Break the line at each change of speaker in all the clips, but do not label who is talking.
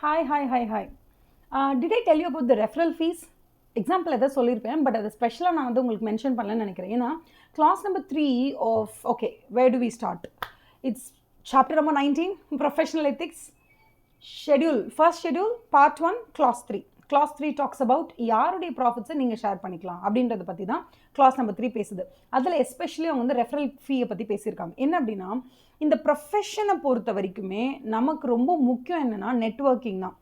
Hi. Did I tell you about the referral fees? Example எதாவது சொல்லியிருப்பேன், but அது ஸ்பெஷலாக நான் வந்து உங்களுக்கு மென்ஷன் பண்ணலன்னு நினைக்கிறேன். ஏன்னா class number 3 of okay where do we start, it's chapter number 19 professional ethics schedule, first schedule part 1 class 3. Class 3 talks about யாருடைய ப்ராஃபிட்ஸை நீங்கள் ஷேர் பண்ணிக்கலாம் அப்படின்றத பற்றி தான் கிளாஸ் நம்பர் 3 பேசுது. அதில் எஸ்பெஷலி அவங்க வந்து ரெஃபரல் ஃபீயை பற்றி பேசியிருக்காங்க. என்ன அப்படின்னா, இந்த ப்ரொஃபஷனை பொறுத்த வரைக்குமே நமக்கு ரொம்ப முக்கியம் என்னென்னா நெட்வொர்க்கிங் தான்.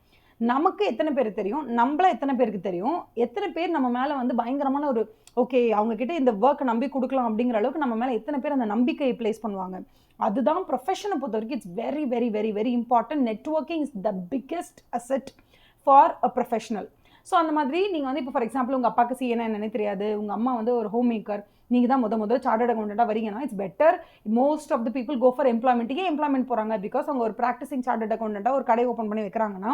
நமக்கு எத்தனை பேர் தெரியும், நம்மள எத்தனை பேருக்கு தெரியும், எத்தனை பேர் நம்ம மேலே வந்து பயங்கரமான ஒரு ஓகே அவங்கக்கிட்ட இந்த ஒர்க்கை நம்பி கொடுக்கலாம் அப்படிங்கிற அளவுக்கு நம்ம மேலே எத்தனை பேர் அந்த நம்பிக்கையை ப்ளேஸ் பண்ணுவாங்க. அதுதான் ப்ரொஃபஷனை பொறுத்த வரைக்கும் it's very very very very important. Networking is the biggest asset for a professional. So அந்த மாதிரி நீங்கள் வந்து இப்போ ஃபார் எக்ஸாம்பிள் உங்கள் அப்பாவுக்கு சிஏனா என்னன்னே தெரியாது, உங்கள் அம்மா வந்து ஒரு ஹோம் மேக்கர், நீங்கள் தான் முதல் சார்ட்டர்ட் அக்கௌண்டண்ட்டாக வரீங்கன்னா it's better. Most of the people go for எம்ப்ளாய்மெண்ட்டுக்கே எம்ப்ளாய்மெண்ட் போகிறாங்க. பிகாஸ் அவங்க ஒரு ப்ராக்டிசிங் சார்ட்டர்ட் அக்கௌண்டண்ட்டாக ஒரு கடை ஓப்பன் பண்ணி வைக்கிறாங்கன்னா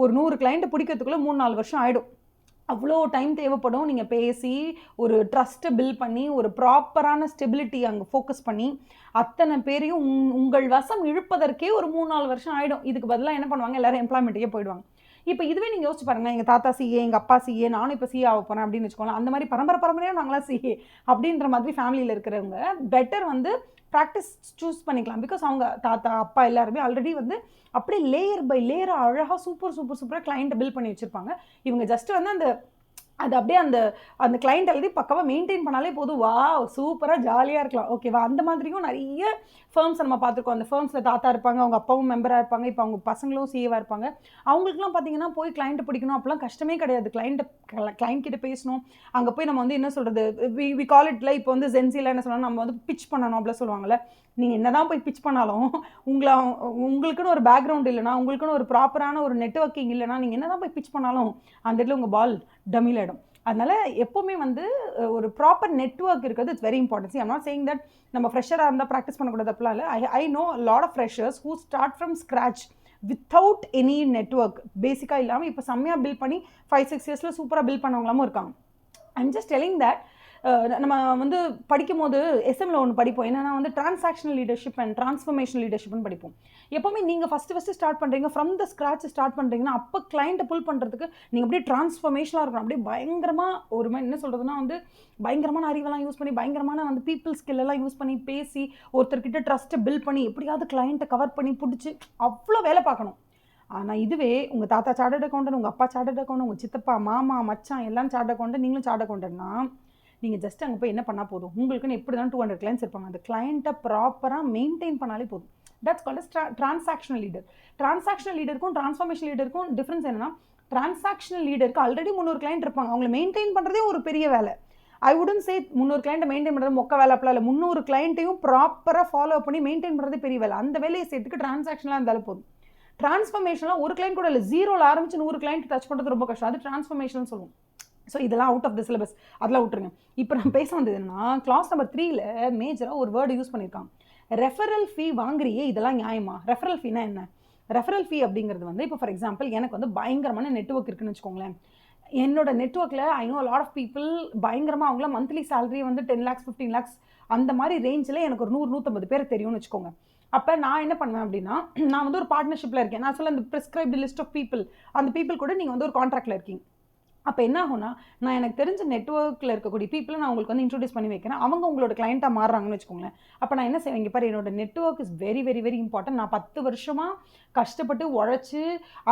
ஒரு 100 கிளைண்ட்டை பிடிக்கிறதுக்குள்ளே 3-4 வருஷம் ஆகிடும். அவ்வளோ டைம் தேவைப்படும். நீங்கள் பேசி ஒரு ட்ரஸ்ட்டை பில்ட் பண்ணி ஒரு ப்ராப்பரான ஸ்டெபிலிட்டி அங்கே ஃபோக்கஸ் பண்ணி அத்தனை பேரையும் உங்கள் வசம் இழுப்பதற்கே ஒரு 3-4 வருஷம் ஆகிடும். இதுக்கு பதிலாக என்ன பண்ணுவாங்க, எல்லோரும் எம்ப்ளாய்மெண்ட்டுக்கே போயிடுவாங்க. இப்போ இதுவே நீங்கள் யோசிச்சு பாருங்கள், எங்கள் தாத்தா சிஏ, எங்கள் அப்பா சிஏ, நானும் இப்போ சிஏ ஆக போகிறேன் அப்படின்னு வச்சுக்கோங்களேன். அந்த மாதிரி பரம்பரையாக நாங்களாம் சிஏ அப்படின்ற மாதிரி ஃபேமிலியில் இருக்கிறவங்க பெட்டர் வந்து ப்ராக்டிஸ் சூஸ் பண்ணிக்கலாம். பிகாஸ் அவங்க தாத்தா அப்பா எல்லாருமே ஆல்ரெடி வந்து அப்படியே லேயர் பை லேயராக அழகாக சூப்பராக கிளைண்ட்டை பில்ட் பண்ணி வச்சுருப்பாங்க. இவங்க ஜஸ்ட் வந்து அது அப்படியே அந்த கிளைண்ட் எழுதி பக்கவாக மெயின்டைன் பண்ணாலே போதும், வா சூப்பராக ஜாலியாக இருக்கலாம். ஓகேவா? அந்த மாதிரியும் நிறைய ஃபர்ம்ஸ் நம்ம பார்த்துருக்கோம். அந்த ஃபர்ம்ஸில் தாத்தா இருப்பாங்க, அவங்க அப்பாவும் மெம்பராக இருப்பாங்க, இப்போ அவங்க பசங்களும் சிஏவாக இருப்பாங்க. அவங்களுக்குலாம் பார்த்தீங்கன்னா போய் கிளைண்ட்டை பிடிக்கணும் அப்படிலாம் கஷ்டமே கிடையாது. கிளைண்ட் கிட்ட பேசணும், அங்கே போய் நம்ம வந்து என்ன சொல்கிறது, வி கால் இட்ல இப்போ வந்து ஜென்சியில் என்ன சொல்லணும், நம்ம வந்து பிச் பண்ணணும் அப்படிலாம் சொல்லுவாங்கள்ல. நீங்கள் என்ன தான் போய் பிச் பண்ணாலும் உங்களுக்குன்னு ஒரு பேக்ரவுண்ட் இல்லைனா, உங்களுக்குன்னு ஒரு ப்ராப்பரான ஒரு நெட்வொர்க்கிங் இல்லைனா, நீங்கள் என்ன தான் போய் பிச் பண்ணாலும் அந்த இடத்துல உங்கள் பால் டமில் ஆகிடும். அதனால் எப்போவுமே வந்து ஒரு ப்ராப்பர் நெட்வொர்க் இருக்கிறது it's very important. I'm not saying that நம்ம ஃப்ரெஷராக இருந்தால் ப்ராக்டிஸ் பண்ணக்கூடாது அப்படிலாம் இல்லை. I know lot of freshers who start from scratch without any network பேசிக்காக இல்லாமல் இப்போ செம்மையாக பில்ட் பண்ணி 5-6 இயர்ஸில் சூப்பராக பில்ட் பண்ணவங்களாமும் இருக்காங்க. ஐம் ஜஸ்ட் டெல்லிங் தட் நம்ம வந்து படிக்கும் போது எஸ்எம்ல ஒன்று படிப்போம், என்னென்னா வந்து டிரான்சாக்ஷனல் லீடர்ஷிப் அண்ட் டிரான்ஸ்ஃபர்மேஷனல் லீடர்ஷிப்னு படிப்போம். எப்போவுமே நீங்கள் ஃபஸ்ட்டு ஸ்டார்ட் பண்ணுறீங்க, ஃப்ரம் த ஸ்க்ராட்ச் ஸ்டார்ட் பண்ணுறீங்கன்னா அப்போ கிளைண்ட்டை புல் பண்ணுறதுக்கு நீங்கள் அப்படியே டிரான்ஸ்ஃபர்மேஷனாக இருக்கணும். அப்படியே பயங்கரமாக ஒரு மாதிரி என்ன சொல்கிறதுனா வந்து பயங்கரமான அறிவெல்லாம் யூஸ் பண்ணி, பயங்கரமான வந்து பீப்புள் ஸ்கில்லெல்லாம் யூஸ் பண்ணி பேசி ஒருத்தர்கிட்ட ட்ரஸ்ட்டை பில்ட் பண்ணி எப்படியாவது கிளைண்ட்டை கவர் பண்ணி பிடிச்சி அவ்வளோ வேலை பார்க்கணும். ஆனால் இதுவே உங்கள் தாத்தா சார்ட்டர்ட் அக்கௌண்டன்ட், உங்கள் அப்பா சார்ட்டர்ட் அக்கௌண்டன்ட், உங்கள் சித்தப்பா மாமா மச்சான் எல்லாம் சார்ட்டர்ட் அக்கௌண்டன்ட், நீங்களும் சார்ட்டர்ட் அக்கௌண்டன்ட்னா நீங்கள் ஜஸ்ட் அங்கே போய் என்ன பண்ணால் போதும், உங்களுக்குன்னு எப்படி தான் 200 கிளைண்ட்ஸ் இருப்பாங்க, அந்த கிளைண்ட்டை ப்ராப்பராக மெயின்டைன் பண்ணாலே போதும். That's called transactional leader. Transactional லீடருக்கும் டிரான்ஸ்ஃபர்மேஷன் லீடருக்கும் டிஃப்ரென்ஸ் என்னன்னா, டிரான்சாக்ஷனல் லீடருக்கு ஆல்ரெடி 300 கிளைண்ட் இருப்பாங்க, அவங்களை மெயின்டைன் பண்ணுறதே ஒரு பெரிய வேலை. ஐ வுடன்ட் சே 300 கிளைண்ட்டை மெயின்டைன் பண்ணுறது மொக்க வேலை அப்படிலாம் இல்லை. 300 கிளைண்ட்டையும் ப்ராப்பராக ஃபாலோ பண்ணி மெயின்டைன் பண்ணுறது பெரிய வேலை. அந்த வேலையை சேர்த்துக்கு டிரான்சாக்ஷனாக இருந்தாலும் போதும். டிரான்ஸ்ஃபர்மேஷன்லாம் ஒரு கிளைண்ட் கூட இல்லை, 0ல் ஆரம்பிச்சு 100 கிளைண்ட் டச் பண்ணுறது ரொம்ப கஷ்டம். அது டிரான்ஸ்ஃபர்மேஷன் சொல்லுவோம். ஸோ இதெல்லாம் அவுட் ஆஃப் த சிலபஸ், அதெல்லாம் விட்டுருங்க. இப்போ நான் பேச வந்ததுன்னா கிளாஸ் நம்பர் 3ல் மேஜராக ஒரு வேர்டு யூஸ் பண்ணியிருக்காங்க, ரெஃபரல் ஃபீ வாங்குறியே, இதெல்லாம் நியாயமா? ரெஃபரல் ஃபீனா என்ன? ரெஃபரல் ஃபீ அப்படிங்கிறது வந்து இப்போ ஃபார் எக்ஸாம்பிள் எனக்கு வந்து பயங்கரமான நெட்வொர்க் இருக்குன்னு வச்சுக்கோங்களேன். என்னோட நெட்வொர்க்கில் I know lot of people பயங்கரமாக அவங்களாம் மந்த்லி சேலரி வந்து 10 lakhs 15 lakhs அந்த மாதிரி ரேஞ்சில் எனக்கு ஒரு 100-150 பேர் தெரியும்னு வச்சுக்கோங்க. அப்போ நான் என்ன பண்ணுவேன் அப்படின்னா, நான் வந்து ஒரு பார்ட்னர்ஷிப்பில் இருக்கேன். நான் சொல்ல அந்த ப்ரிஸ்கிரைப்டு லிஸ்ட் ஆஃப் பீப்புள், அந்த பீப்புள் கூட நீங்கள் வந்து ஒரு கான்ட்ராக்டில் இருக்கீங்க. அப்போ என்ன ஆகும்னா, நான் எனக்கு தெரிஞ்ச நெட்வொர்க்கில் இருக்கக்கூடிய பீப்புளை நான் உங்களுக்கு வந்து இன்ட்ரோடியூஸ் பண்ணி வைக்கிறேன். அவங்க உங்களோட கிளைண்ட்டாக மாறுறாங்கன்னு வச்சுக்கோங்களேன். அப்போ நான் என்ன செய்வேன், இங்கே பாரு என்னோட network is very very very important. நான் 10 வருஷமாக கஷ்டப்பட்டு உழைச்சி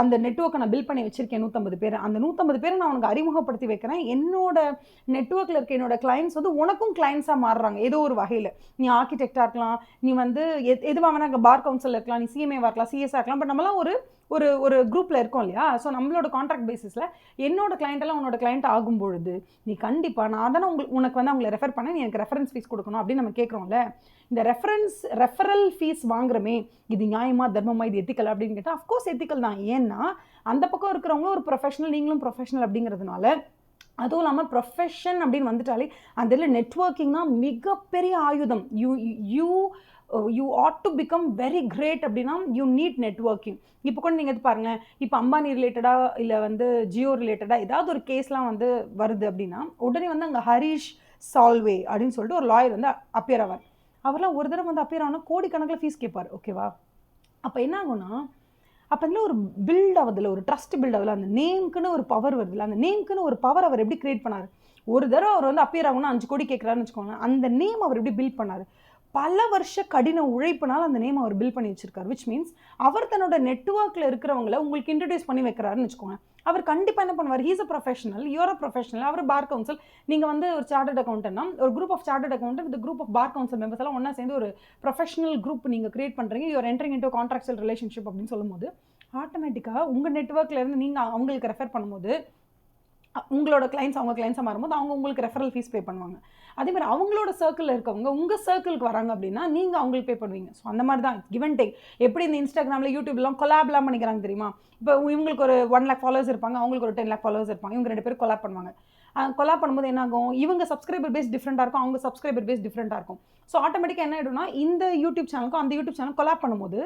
அந்த நெட்வொர்க்கை நான் பில்ட் பண்ணி வச்சுருக்கேன். 150 பேர், அந்த 150 பேரை நான் உனக்கு அறிமுகப்படுத்தி வைக்கிறேன். என்னோட நெட்வொர்க்கில் இருக்க என்னோட கிளைண்ட்ஸ் வந்து உனக்கும் கிளைண்ட்ஸாக மாறுறாங்க ஏதோ ஒரு வகையில். நீ ஆர்கிடெக்டாக இருக்கலாம், நீ வந்து எதுவாக வேணா பார் கவுன்சிலில் இருக்கலாம், நீ சிஎம்ஏவாக இருக்கலாம், சிஎஸ்ஆ இருக்கலாம். பட் நம்மளாம் ஒரு ஒரு குரூப்பில் இருக்கோம் இல்லையா? ஸோ நம்மளோட கான்ட்ராக்ட் பேசிஸில் என்னோட கிளைண்ட்டெல்லாம் உன்னோட கிளைண்ட் ஆகும் பொழுது நீ கண்டிப்பாக நான் தானே உனக்கு வந்து அவங்களை ரெஃபர் பண்ண, நீ எனக்கு ரெஃபரன்ஸ் ஃபீஸ் கொடுக்கணும் அப்படின்னு நம்ம கேட்குறோம்ல. இந்த ரெஃபரல் ஃபீஸ் வாங்குறமே, இது நியாயமா, தர்மமா, இது எத்திக்கல் அப்படின்னு கேட்டால் அஃப்கோர்ஸ் எத்திக்கல் தான். ஏன்னா அந்த பக்கம் இருக்கிறவங்களும் ஒரு ப்ரொஃபஷனல், நீங்களும் ப்ரொஃபஷனல் அப்படிங்கிறதுனால. அதுவும் இல்லாமல் ப்ரொஃபஷன் அப்படின்னு வந்துட்டாலே அந்த இதில் நெட்வொர்க்கிங்னா மிகப்பெரிய ஆயுதம். You ought to become very great அப்படின்னா யூ நீட் நெட்வொர்க்கிங். இப்போ கூட நீங்கள் இது பாருங்கள், இப்போ அம்பானி ரிலேட்டடாக இல்லை வந்து ஜியோ ரிலேட்டடாக ஏதாவது ஒரு கேஸ்லாம் வந்து வருது அப்படின்னா உடனே வந்து அங்கே ஹரீஷ் சால்வே அப்படின்னு சொல்லிட்டு ஒரு லாயர் வந்து அப்பியர் ஆவார். அவர்லாம் ஒரு தடவை வந்து அப்பியர் ஆனால் கோடிக்கணக்கில் ஃபீஸ் கேட்பார். ஓகேவா? அப்போ என்ன ஆகும்னா அப்போ அதில் ஒரு பில்ட் ஆகுதுல, ஒரு ட்ரஸ்ட் பில்ட் ஆகுதுல, அந்த நேமுக்குன்னு ஒரு பவர் வருதுல்ல, அந்த நேமுக்குன்னு ஒரு பவர் அவர் எப்படி கிரியேட் பண்ணார்? ஒரு தடவை அவர் வந்து அப்பியர் ஆகணும்னா 5 கோடி கேட்குறாருன்னு வச்சுக்கோங்க, அந்த நேம் அவர் எப்படி பில்ட் பண்ணார்? பல வருஷ கடின உழைப்புனால அந்த நேம் அவர் பில்ட் பண்ணி வச்சிருக்காரு. விச் மீன்ஸ் அவர் தன்னோட நெட்வொர்க்கில் இருக்கிறவங்கள உங்களுக்கு இன்ட்ரடியூஸ் பண்ணி வைக்கிறாருன்னு வச்சுக்கோங்க. அவர் கண்டிப்பாக என்ன பண்ணுவார்? He's a professional, you're a professional. அவர் பார் கவுன்சில், நீங்கள் வந்து ஒரு சார்ட்டர்ட் அக்கௌண்டன்ட்னா ஒரு group of chartered accountant with group of bar council members எல்லாம் ஒன்றா சேர்ந்து ஒரு ப்ரொஃபஷனல் குரூப் நீங்கள் கிரியேட் பண்ணுறீங்க. You're entering into contractual relationship அப்படின்னு சொல்லும்போது ஆட்டோமேட்டிக்காக உங்கள் நெட்வொர்க்லேருந்து நீங்கள் அவங்களுக்கு ரெஃபர் பண்ணும்போது உங்களோட கிளைண்ட்ஸ் அவங்க கிளைண்ட்ஸாக மாறும்போது அவங்க உங்களுக்கு ரெஃபரல் ஃபீஸ் பே பண்ணுவாங்க. அதே மாதிரி அவங்களோட சர்க்கிளில் இருக்கவங்க உங்கள் சர்க்கிளுக்கு வராங்க அப்படின்னா நீங்கள் அவங்களுக்கு பே பண்ணுவீங்க. ஸோ அந்த மாதிரி தான் கிவ் அண்ட் டேக். எப்படி இந்த இன்ஸ்டாகிராமில் யூடியூப்லாம் கொலாப்லாம் பண்ணிக்கிறாங்க தெரியுமா? இப்போ இவங்களுக்கு ஒரு 1 lakh ஃபாலோவர்ஸ் இருப்பாங்க, அவங்களுக்கு ஒரு 10 lakh ஃபாலோவர்ஸ் இருப்பாங்க. இவங்க 2 பேரும் கொலாப் பண்ணுவாங்க. கொலாப் பண்ணும்போது என்ன ஆகும்? இவங்க சப்ஸ்கிரைபர் பேஸ் டிஃப்ரெண்ட்டாக இருக்கும், அவங்க சப்ஸ்கிரைபர் பேஸ் டிஃப்ரெண்ட்டாக இருக்கும். ஸோ ஆட்டோமேட்டிக்காக என்ன ஆகிடும்னா இந்த யூடியூப் சேனலுக்கும் அந்த யூடியூப் சேனல் கொலாப் பண்ணும்போது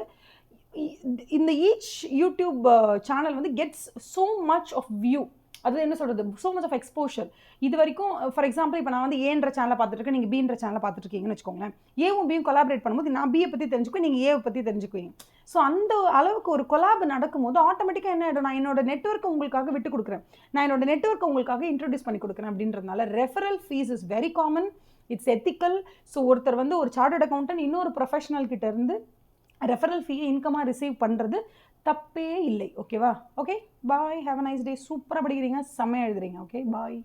இந்த ஈச் யூடியூப் சேனல் வந்து gets so much of view. அது என்ன சொல்கிறது, ஸோ மச் ஆஃப் எக்ஸ்போஷர். இது வரைக்கும் ஃபார் எக்ஸாம்பிள் இப்போ நான் வந்து ஏன்ற சேனலை பார்த்துட்டு இருக்கேன், நீங்கள் பீன்ற சேனலை பார்த்துட்டு இருக்கீங்கன்னு வச்சுக்கோங்களேன். ஏவும் பியும் கொலாபரேட் பண்ணும்போது நான் பியை பற்றி தெரிஞ்சுக்குவேன், நீங்கள் ஏவை பற்றி தெரிஞ்சுக்குவீங்க. ஸோ அந்த அளவுக்கு ஒரு கொலாப் நடக்கும்போது ஆட்டோமேட்டிக்காக என்ன ஆகிடும்? நான் என்னோட நெட்வொர்க்கை உங்களுக்காக விட்டு கொடுக்குறேன், நான் என்னோட நெட்வொர்க்கை உங்களுக்காக இன்ட்ரடியூஸ் பண்ணி கொடுக்குறேன். அப்படின்றதுனால referral fees is very common, it's ethical. So ஒருத்தர் வந்து ஒரு சார்ட்டர்ட் அக்கௌண்டன்ட் இன்னொரு ப்ரொஃபஷனல் கிட்ட இருந்து ரெஃபரல் ஃபீயை இன்கமாக ரிசீவ் பண்ணுறது தப்பே இல்லை. ஓகேவா? Okay, bye, have a nice day. சூப்பராக படிக்கிறீங்க, செம்மையாக எழுதுறீங்க. ஓகே, பாய்.